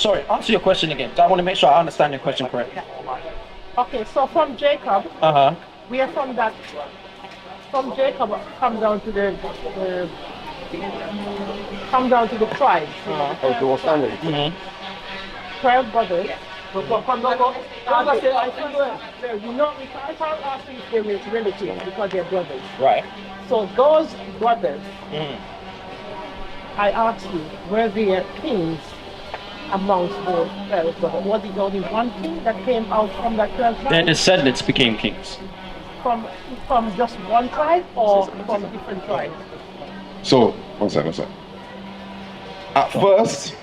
Sorry, answer your question again. I want to make sure I understand your question correctly. Okay, so from Jacob, we are from that. From Jacob, come down to the tribes. The whole family. 12 brothers. You know, I can't ask you if they're relatives because they're brothers. Right. So those brothers, I asked you, were there kings amongst those 12 brothers? Was it only one king that came out from that 12 tribes? Their descendants became kings. From just one tribe or from different tribes? So, one second. At first,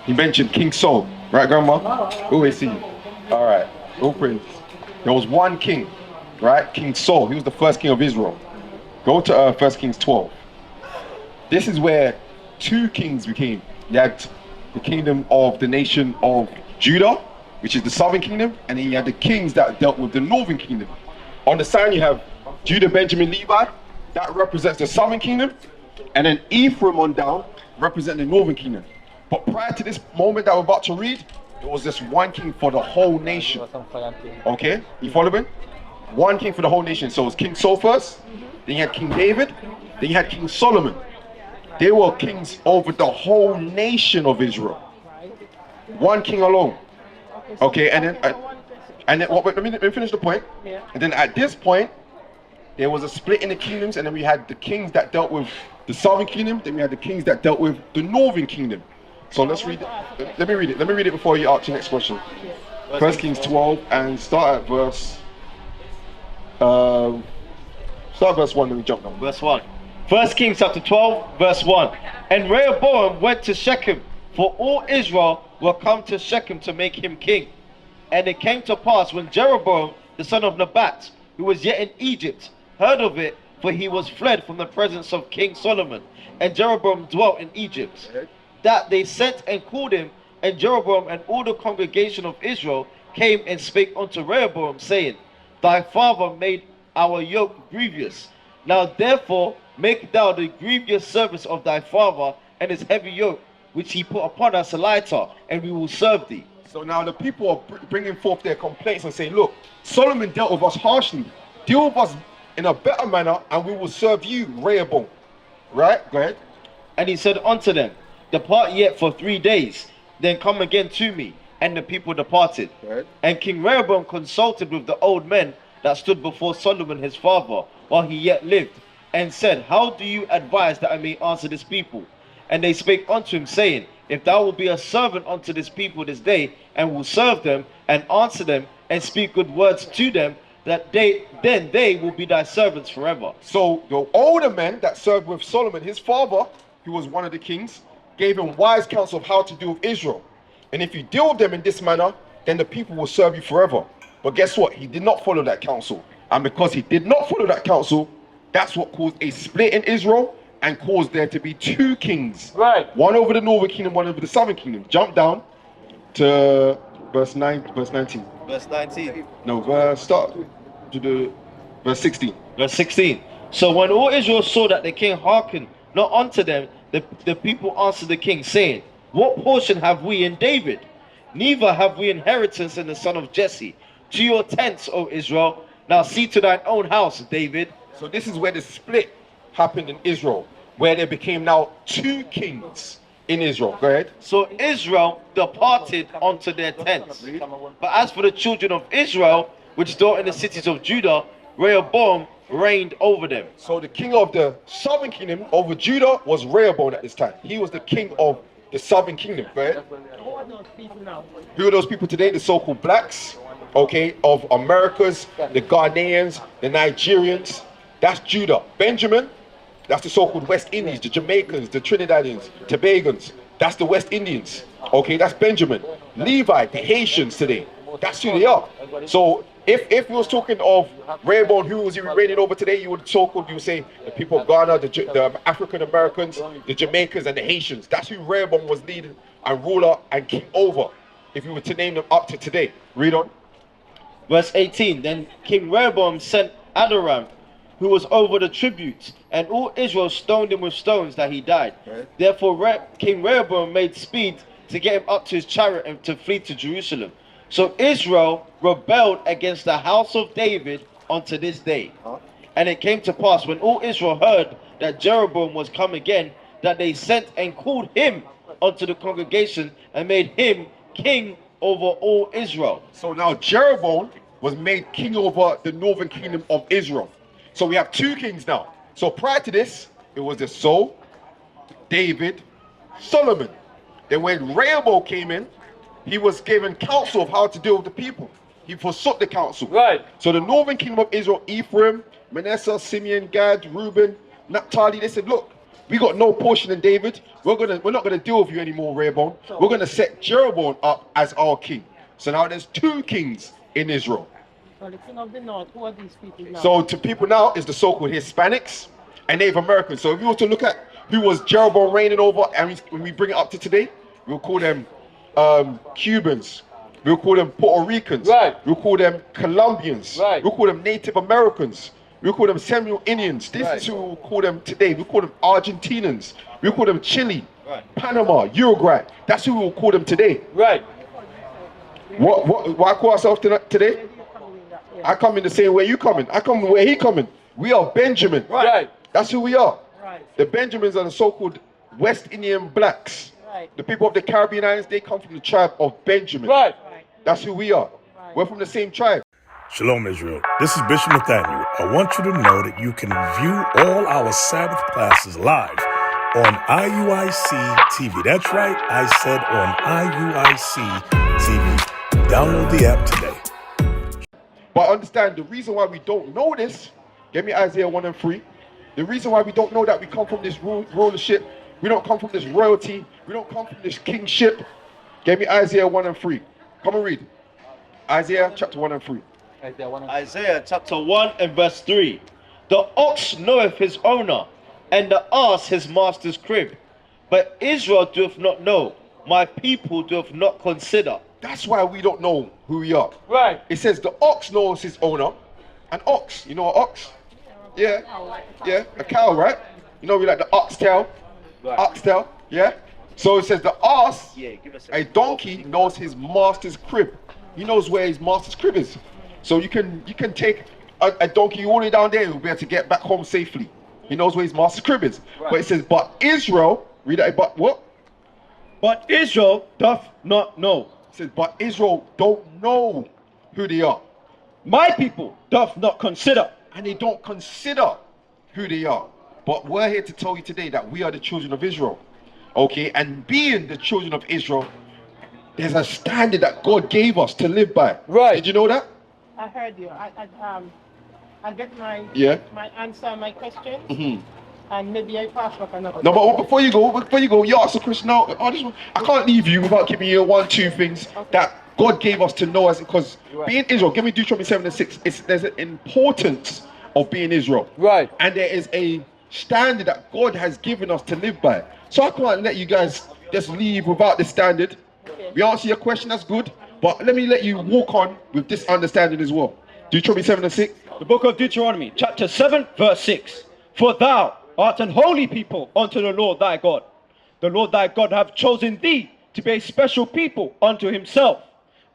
he mentioned King Saul, right, Grandma? Always see you. All right, all praise. There was one king, right? King Saul. He was the first king of Israel. Go to 1 Kings 12. This is where two kings became. You had the kingdom of the nation of Judah, which is the southern kingdom, and then you had the kings that dealt with the northern kingdom. On the sign you have Judah, Benjamin, Levi. That represents the southern kingdom. And then Ephraim on down representing the northern kingdom. But prior to this moment that we're about to read, there was just one king for the whole nation. Okay, you follow me? One king for the whole nation. So it was King Saul first, then you had King David, then you had King Solomon. They were kings over the whole nation of Israel. One king alone. Okay, and then let me finish the point. And then at this point, there was a split in the kingdoms, and then we had the kings that dealt with the southern kingdom, then we had the kings that dealt with the northern kingdom. So let's read it. Let me read it. Let me read it before you ask your next question. 1 Kings 12 and start at verse 1, then we jump down. Verse 1. 1 Kings chapter 12, verse 1. And Rehoboam went to Shechem, for all Israel were come to Shechem to make him king. And it came to pass when Jeroboam, the son of Nebat, who was yet in Egypt, heard of it, for he was fled from the presence of King Solomon, and Jeroboam dwelt in Egypt, that they sent and called him, and Jeroboam and all the congregation of Israel came and spake unto Rehoboam, saying, Thy father made our yoke grievous. Now therefore make thou the grievous service of thy father and his heavy yoke, which he put upon us, a lighter, and we will serve thee. So now the people are bringing forth their complaints and saying, look, Solomon dealt with us harshly. Deal with us in a better manner, and we will serve you, Rehoboam. Right? Go ahead. And he said unto them, Depart yet for 3 days, then come again to me. And the people departed. Right. And King Rehoboam consulted with the old men that stood before Solomon his father, while he yet lived, and said, How do you advise that I may answer this people? And they spake unto him, saying, If thou wilt be a servant unto this people this day, and will serve them, and answer them, and speak good words to them, that then they will be thy servants forever. So the older men that served with Solomon, his father, who was one of the kings, gave him wise counsel of how to deal with Israel. And if you deal with them in this manner, then the people will serve you forever. But guess what? He did not follow that counsel. And because he did not follow that counsel, that's what caused a split in Israel and caused there to be two kings. Right. One over the northern kingdom, one over the southern kingdom. Jump down to verse 19. Verse 19. No, start to the verse 16. Verse 16. So when all Israel saw that the king hearkened not unto them, the people answered the king, saying, What portion have we in David? Neither have we inheritance in the son of Jesse. To your tents, O Israel. Now see to thine own house, David. So this is where the split happened in Israel, where there became now two kings in Israel. Go ahead. So Israel departed unto their tents. But as for the children of Israel, which dwelt in the cities of Judah, Rehoboam reigned over them. So the king of the southern kingdom over Judah was Rehoboam at this time. He was the king of the southern kingdom. Go ahead. Who are those people now? Who are those people today? The so-called blacks, okay, of Americas, the Ghanaians, the Nigerians. That's Judah. Benjamin, that's the so-called West Indies, the Jamaicans, the Trinidadians, Tobagans. That's the West Indians. Okay, that's Benjamin. Levi, the Haitians today. That's who they are. So if we was talking of Rehoboam, who was he reigning over today, you would say the people of Ghana, the African Americans, the Jamaicans, and the Haitians. That's who Rehoboam was leading and ruler and king over, if you were to name them up to today. Read on. Verse 18. Then King Rehoboam sent Adoram, who was over the tributes, and all Israel stoned him with stones that he died. Right. Therefore King Rehoboam made speed to get him up to his chariot and to flee to Jerusalem. So Israel rebelled against the house of David unto this day. And it came to pass, when all Israel heard that Jeroboam was come again, that they sent and called him unto the congregation and made him king over all Israel. So now Jeroboam was made king over the northern kingdom of Israel. So we have two kings now. So prior to this, it was the Saul, David, Solomon. Then when Rehoboam came in, he was given counsel of how to deal with the people. He forsook the counsel. Right. So the northern kingdom of Israel, Ephraim, Manasseh, Simeon, Gad, Reuben, Naphtali, they said, look, we got no portion in David. We're not gonna deal with you anymore, Rehoboam. We're gonna set Jeroboam up as our king. So now there's two kings in Israel. So the king of the north, who are these people now? So to people now is the so-called Hispanics and Native Americans. So if you were to look at who was Jeroboam reigning over, and when we bring it up to today, we'll call them Cubans. We'll call them Puerto Ricans. Right. We'll call them Colombians. Right. We'll call them Native Americans. We'll call them Seminole Indians. This Right. is who we'll call them today. We'll call them Argentinians. We'll call them Chile, Right. Panama, Uruguay. That's who we'll call them today. Right. Why call ourselves today? I come in the same way you coming. I come where he coming. We are Benjamin. Right. That's who we are. Right. The Benjamins are the so-called West Indian blacks. Right. The people of the Caribbean islands, they come from the tribe of Benjamin. Right. Right. That's who we are. Right. We're from the same tribe. Shalom, Israel. This is Bishop Nathaniel. I want you to know that you can view all our Sabbath classes live on IUIC TV. That's right, I said on IUIC TV. Download the app today. But understand, the reason why we don't know this, give me Isaiah 1 and 3. The reason why we don't know that we come from this rulership, we don't come from this royalty, we don't come from this kingship. Give me Isaiah 1 and 3. Come and read. Isaiah chapter 1 and 3. Isaiah chapter 1 and verse 3. The ox knoweth his owner, and the ass his master's crib. But Israel doth not know, my people doth not consider. That's why we don't know who we are. Right. It says the ox knows his owner. An ox, you know an ox? Yeah, yeah, a cow, right? You know we like the oxtail, oxtail, yeah? So it says the ass, Yeah, give us a donkey knows his master's crib. He knows where his master's crib is. So you can take a donkey all the way down there and will be able to get back home safely. He knows where his master's crib is. But it says, but Israel, read that, but what? But Israel doth not know. It says, but Israel don't know who they are. My people doth not consider. And they don't consider who they are. But we're here to tell you today that we are the children of Israel. Okay, and being the children of Israel, there's a standard that God gave us to live by. Right. Did you know that? I heard you. I get my my answer, my question, and maybe I pass back another. No, but before you go, you ask the question now. I can't leave you without giving you one, two things that God gave us to know, as because being Israel. Give me Deuteronomy 7 and 6. There's an importance of being Israel. Right. And there is a standard that God has given us to live by. So I can't let you guys just leave without the standard. Okay. We answer your question, that's good. But let me let you walk on with this understanding as well. Deuteronomy 7 and 6. The book of Deuteronomy, chapter 7, verse 6. For thou art an holy people unto the Lord thy God. The Lord thy God hath chosen thee to be a special people unto himself,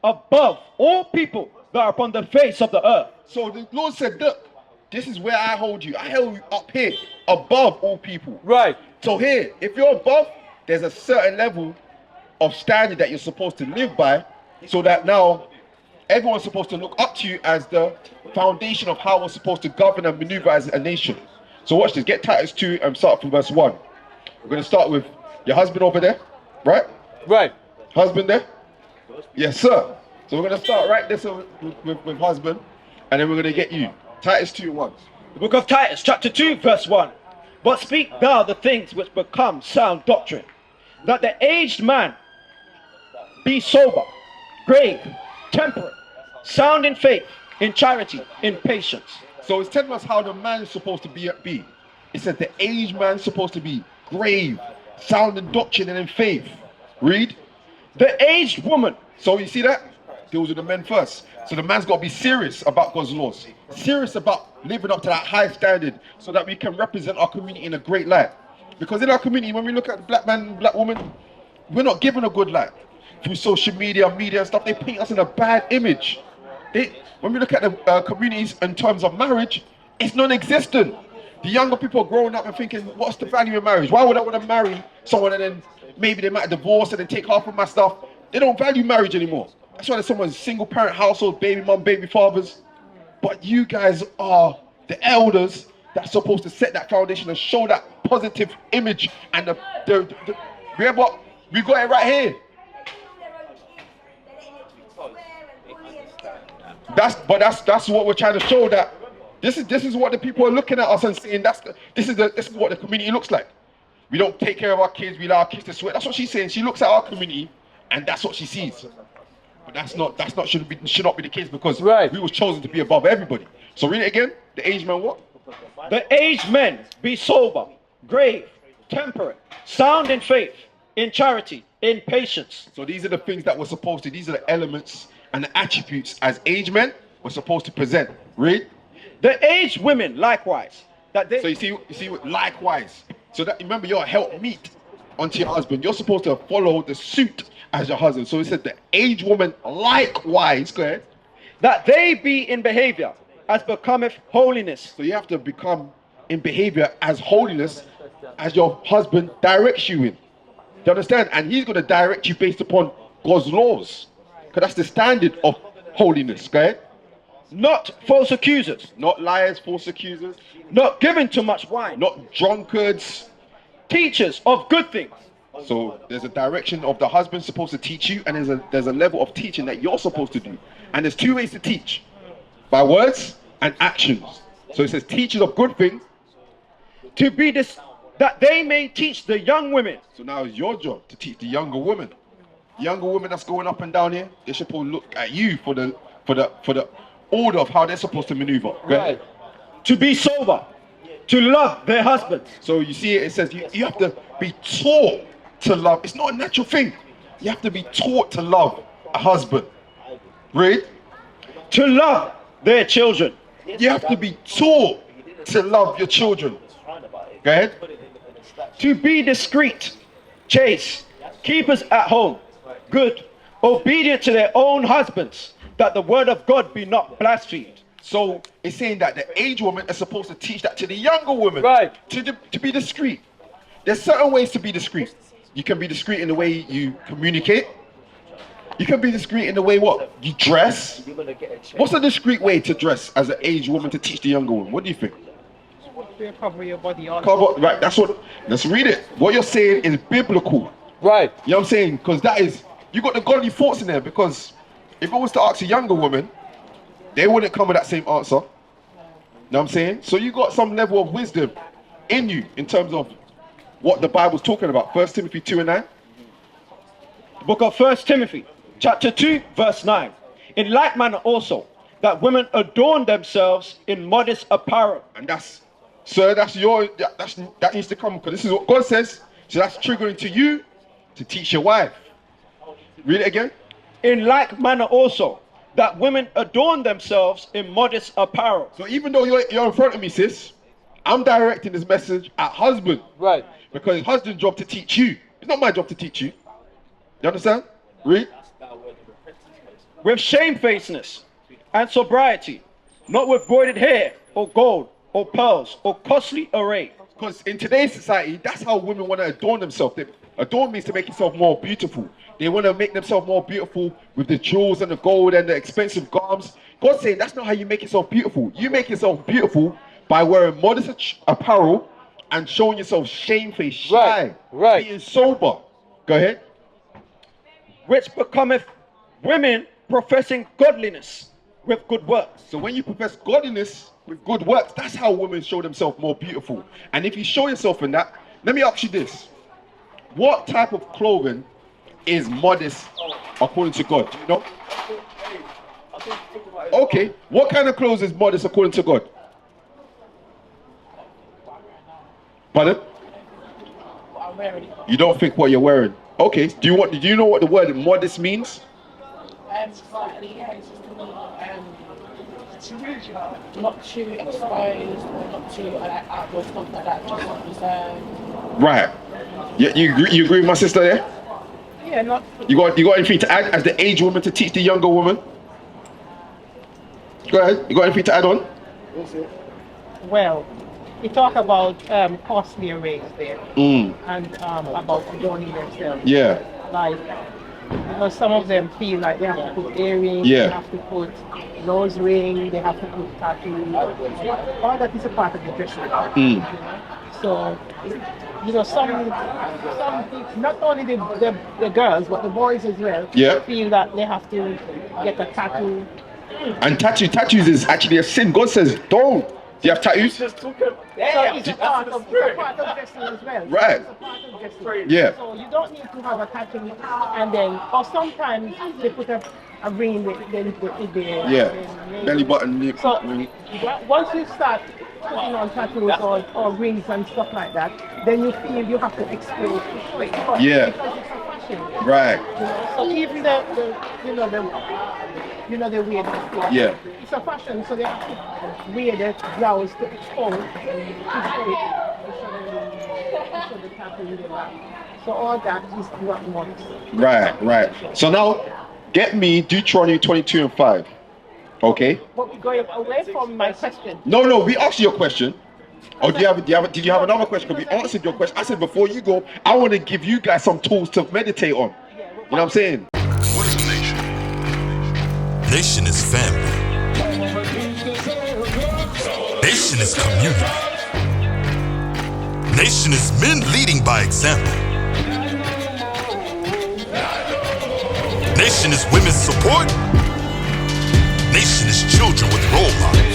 above all people that are upon the face of the earth. So the Lord said, look, this is where I hold you. I held you up here, above all people. Right. So here, if you're above, there's a certain level of standard that you're supposed to live by, so that now everyone's supposed to look up to you as the foundation of how we're supposed to govern and maneuver as a nation. So watch this. Get Titus 2 and start from verse 1. We're going to start with your husband over there, right? Right. Husband there? Yes, sir. So we're going to start right there with husband, and then we're going to get you. Titus 2 1. The book of Titus, chapter 2, verse 1. But speak thou the things which become sound doctrine, that the aged man be sober, grave, temperate, sound in faith, in charity, in patience. So it's telling us how the man is supposed to be. It says the aged man is supposed to be grave, sound in doctrine and in faith. Read. The aged woman. So you see that? Those are the men first. So the man's got to be serious about God's laws. Serious about living up to that high standard so that we can represent our community in a great light. Because in our community, when we look at the black man, black woman, we're not given a good life. Through social media and stuff, they paint us in a bad image. When we look at the communities in terms of marriage, it's non-existent. The younger people are growing up and thinking, what's the value of marriage? Why would I want to marry someone and then maybe they might divorce and then take half of my stuff? They don't value marriage anymore. That's why there's someone's single parent household, baby mom, baby fathers. But you guys are the elders that's supposed to set that foundation and show that positive image. And remember, we got it right here. That's what we're trying to show, that this is what the people are looking at us and saying, this is what the community looks like. We don't take care of our kids, we allow our kids to sweat. That's what she's saying. She looks at our community and that's what she sees. But should not be the case, because we was chosen to be above everybody. So read it again. The aged men what? The aged men be sober, grave, temperate, sound in faith, in charity, in patience. So these are the things that we're supposed to, these are the elements and the attributes as aged men we're supposed to present. Read. The aged women likewise. So you see, likewise. So that, remember, you're a helpmeet unto your husband. You're supposed to follow the suit as your husband. So it said the aged woman likewise, go ahead. That they be in behavior as becometh holiness. So you have to become in behavior as holiness as your husband directs you in. Do you understand? And he's going to direct you based upon God's laws. Because that's the standard of holiness, go ahead. Not false accusers. Not liars, false accusers. Not given to much wine. Not drunkards. Teachers of good things. So there's a direction of the husband supposed to teach you, and there's a level of teaching that you're supposed to do. And there's two ways to teach. By words and actions. So it says teachers of good things. To be that they may teach the young women. So now it's your job to teach the younger women. Younger women that's going up and down here, they should look at you for the order of how they're supposed to maneuver. Right. To be sober, to love their husbands. So you see it says you have to be taught to love. It's not a natural thing. You have to be taught to love a husband. Read. To love their children. You have to be taught to love your children. Go ahead. To be discreet, chaste, keepers at home, good, obedient to their own husbands, that the word of God be not blasphemed. So it's saying that the aged woman is supposed to teach that to the younger woman. Right. To be discreet. There's certain ways to be discreet. You can be discreet in the way you communicate. You can be discreet in the way what? You dress. What's a discreet way to dress as an aged woman to teach the younger woman? What do you think? Cover your body. Right, let's read it. What you're saying is biblical. Right. You know what I'm saying? Because you got the godly thoughts in there. Because if I was to ask a younger woman, they wouldn't come with that same answer. You know what I'm saying? So you got some level of wisdom in you in terms of what the Bible's talking about. 1 Timothy 2:9. The book of 1 Timothy, chapter 2, verse 9. In like manner also, that women adorn themselves in modest apparel. And that needs to come, because this is what God says. So that's triggering to you to teach your wife. Read it again. In like manner also, that women adorn themselves in modest apparel. So even though you're in front of me, sis, I'm directing this message at husband. Right. Because it's husband's job to teach you. It's not my job to teach you. You understand? Read. With shamefacedness and sobriety, not with broidered hair or gold or pearls or costly array. Because in today's society, that's how women want to adorn themselves. Adorn means to make yourself more beautiful. They want to make themselves more beautiful with the jewels and the gold and the expensive garments. God's saying that's not how you make yourself beautiful. You make yourself beautiful by wearing modest apparel and showing yourself shamefaced, shy, being sober. Go ahead. Which becometh women professing godliness with good works. So when you profess godliness with good works, that's how women show themselves more beautiful. And if you show yourself in that, let me ask you this. What type of clothing is modest according to God? Do you know? Okay. What kind of clothes is modest according to God? Pardon? You don't think what you're wearing? Okay. Do you know what the word modest means? Not too exposed, or not too outdoor stuff like that. Just not Right. You agree with my sister there? cannot. You got anything to add as the aged woman to teach the younger woman? Go ahead. You got anything to add on? Well, we talk about costly arrays there, Mm. and about adorning themselves. Yeah. Like, some of them feel like they have to put earrings, Yeah. they have to put nose ring, they have to put tattoos. All that is a part of the dressing. Mm. So, some people, not only the girls, but the boys as well, Yeah. feel that they have to get a tattoo. And tattoos is actually a sin. God says, don't. Do you have tattoos? So it's a part of dressing as well. Right. It's a part of dressing. Yeah. So you don't need to have a tattoo, and then, or sometimes they put a ring with their Yeah. Belly button. So once you start putting on tattoos or rings and stuff like that, then you feel you have to expose to show it. Yeah. Because it's a fashion. Right. So even the way they feel. Yeah. It's a fashion, so they have to wear the blouse to expose to show the tattoo in the back. So all that is what wants. Right. So now, get me Deuteronomy 22 and 5. Okay? But we're going away from my question. No, we asked you a question. Oh, did you have another question? Because we answered your question. I said before you go, I want to give you guys some tools to meditate on. You know what I'm saying? What is a nation? Nation is family. Nation is community. Nation is men leading by example. Nation is women's support. Nation is children with role models.